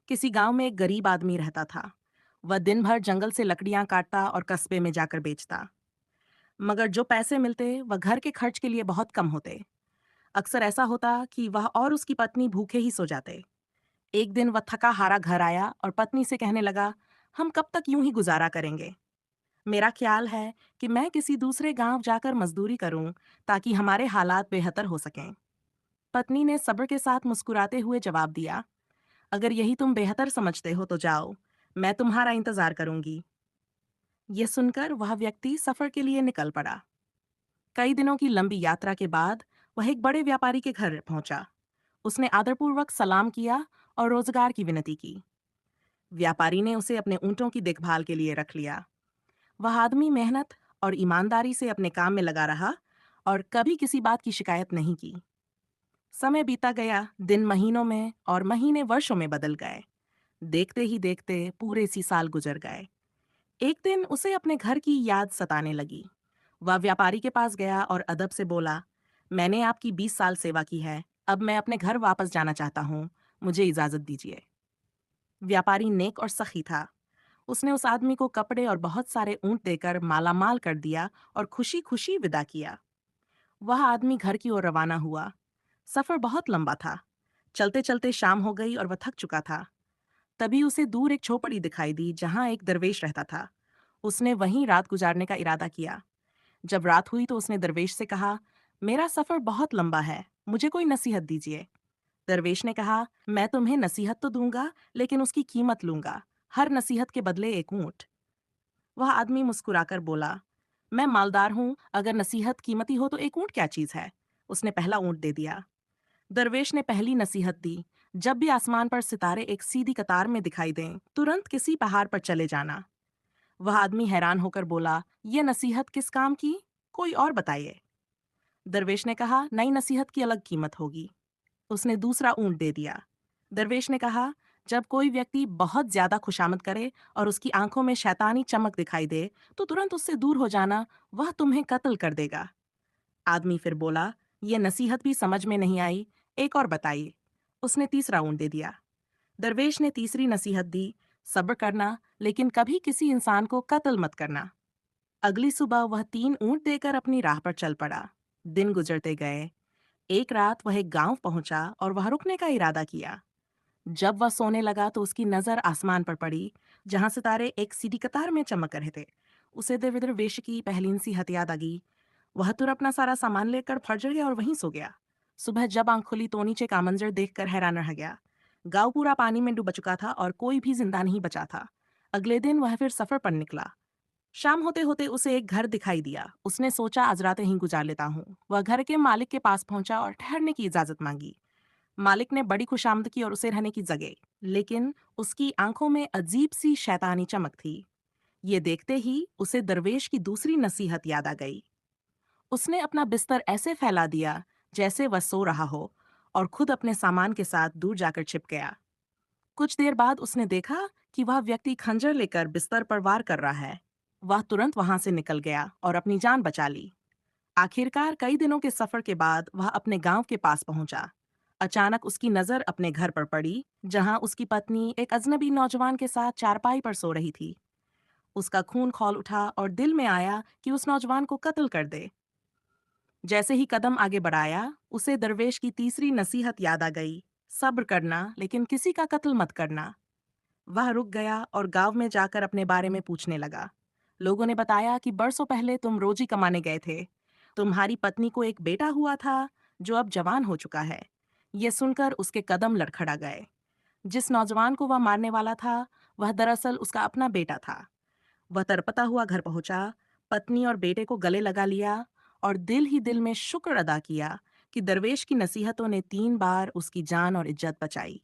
किसी गांव में एक गरीब आदमी रहता था। वह दिन भर जंगल से लकड़ियां काटता और कस्बे में जाकर बेचता। मगर जो पैसे मिलते वह घर के खर्च के लिए बहुत कम होते। अक्सर ऐसा होता कि वह और उसकी पत्नी भूखे ही सो जाते। एक दिन वह थका हारा घर आया और पत्नी से कहने लगा, हम कब तक यूं ही गुजारा करेंगे। मेरा ख्याल है कि मैं किसी दूसरे गांव जाकर मजदूरी करूं ताकि हमारे हालात बेहतर हो सकें। पत्नी ने सब्र के साथ मुस्कुराते हुए जवाब दिया, अगर यही तुम बेहतर समझते हो तो जाओ, मैं तुम्हारा इंतजार करूंगी। ये सुनकर वह व्यक्ति सफर के लिए निकल पड़ा। कई दिनों की लंबी यात्रा के बाद वह एक बड़े व्यापारी के घर पहुंचा। उसने आदरपूर्वक सलाम किया और रोजगार की विनती की। व्यापारी ने उसे अपने ऊंटों की देखभाल के लिए रख लिया। वह आदमी मेहनत और ईमानदारी से अपने काम में लगा रहा और कभी किसी बात की शिकायत नहीं की। समय बीता गया, दिन महीनों में और महीने वर्षों में बदल गए। देखते ही देखते पूरे सी साल गुजर गए। एक दिन उसे अपने घर की याद सताने लगी। वह व्यापारी के पास गया और अदब से बोला, मैंने आपकी 20 साल सेवा की है, अब मैं अपने घर वापस जाना चाहता हूँ, मुझे इजाजत दीजिए। व्यापारी नेक और सखी था। उसने उस आदमी को कपड़े और बहुत सारे ऊंट देकर मालामाल कर दिया और खुशी खुशी विदा किया। वह आदमी घर की ओर रवाना हुआ। सफर बहुत लंबा था। चलते चलते शाम हो गई और वह थक चुका था। तभी उसे दूर एक झोपड़ी दिखाई दी जहां एक दरवेश रहता था। उसने वहीं रात गुजारने का इरादा किया। जब रात हुई तो उसने दरवेश से कहा, मेरा सफर बहुत लंबा है, मुझे कोई नसीहत दीजिए। दरवेश ने कहा, मैं तुम्हें नसीहत तो दूंगा, लेकिन उसकी कीमत लूंगा। हर नसीहत के बदले एक ऊंट। वह आदमी मुस्कुराकर बोला, मैं मालदार हूं, अगर नसीहत कीमती हो तो एक ऊंट क्या चीज है। उसने पहला ऊंट दे दिया। दरवेश ने पहली नसीहत दी, जब भी आसमान पर सितारे एक सीधी कतार में दिखाई दें, तुरंत किसी पहाड़ पर चले जाना। वह आदमी हैरान होकर बोला, यह नसीहत किस काम की? कोई और बताइए। दरवेश ने कहा, नई नसीहत की अलग कीमत होगी। उसने दूसरा ऊंट दे दिया। दरवेश ने कहा, जब कोई व्यक्ति बहुत ज्यादा खुशामद करे और उसकी आंखों में शैतानी चमक दिखाई दे, तो तुरंत उससे दूर हो जाना, वह तुम्हें कत्ल कर देगा। आदमी फिर बोला, यह नसीहत भी समझ में नहीं आई, एक और बताइए। उसने तीसरा ऊंट दे दिया। दरवेश ने तीसरी नसीहत दी, सब्र करना, लेकिन कभी किसी इंसान को कत्ल मत करना। अगली सुबह वह 3 ऊंट देकर अपनी राह पर चल पड़ा। दिन गुजरते गए। एक रात वह एक गांव पहुंचा और वह रुकने का इरादा किया। जब वह सोने लगा तो उसकी नजर आसमान पर पड़ी, जहां सितारे एक सीधी कतार में चमक रहे थे। उसे दरवेश की पहलीन सी हत याद आ गई। वह तुरंत अपना सारा सामान लेकर फजर गया और वहीं सो गया। सुबह जब आंख खुली तो नीचे का मंजर देखकर हैरान रह गया। गांव पूरा पानी में डूब चुका था और कोई भी जिंदा नहीं बचा था। अगले दिन वह फिर सफर पर निकला। शाम होते होते उसे एक घर दिखाई दिया। उसने सोचा, आज रात यहीं गुजार लेता हूँ। वह घर के मालिक के पास पहुंचा और ठहरने की इजाजत मांगी। मालिक ने बड़ी खुशामद की और उसे रहने की जगह, लेकिन उसकी आंखों में अजीब सी शैतानी चमक थी। ये देखते ही उसे दरवेश की दूसरी नसीहत याद आ गई। उसने अपना बिस्तर ऐसे फैला दिया जैसे वह सो रहा हो और खुद अपने सामान के साथ दूर जाकर छिप गया। कुछ देर बाद उसने देखा कि वह व्यक्ति खंजर लेकर बिस्तर पर वार कर रहा है। वह तुरंत वहां से निकल गया और अपनी जान बचा ली। आखिरकार कई दिनों के सफर के बाद वह अपने गांव के पास पहुंचा। अचानक उसकी नजर अपने घर पर पड़ी, जहां उसकी पत्नी एक अजनबी नौजवान के साथ चारपाई पर सो रही थी। उसका खून खौल उठा और दिल में आया कि उस नौजवान को कत्ल कर दे। जैसे ही कदम आगे बढ़ाया, उसे दरवेश की तीसरी नसीहत याद आ गई, सब्र करना, लेकिन किसी का कत्ल मत करना। वह रुक गया और गांव में जाकर अपने बारे में पूछने लगा। लोगों ने बताया कि बरसों पहले तुम रोजी कमाने गए थे। तुम्हारी पत्नी को एक बेटा हुआ था, जो अब जवान हो चुका है। ये सुनकर उसके कदम लड़खड़ा गए। जिस नौजवान को वह मारने वाला था, वह दरअसल उसका अपना बेटा था। वह तड़पता हुआ घर पहुंचा, पत्नी और बेटे को गले लगा लिया और दिल ही दिल में शुक्र अदा किया कि दरवेश की नसीहतों ने 3 बार उसकी जान और इज्जत बचाई।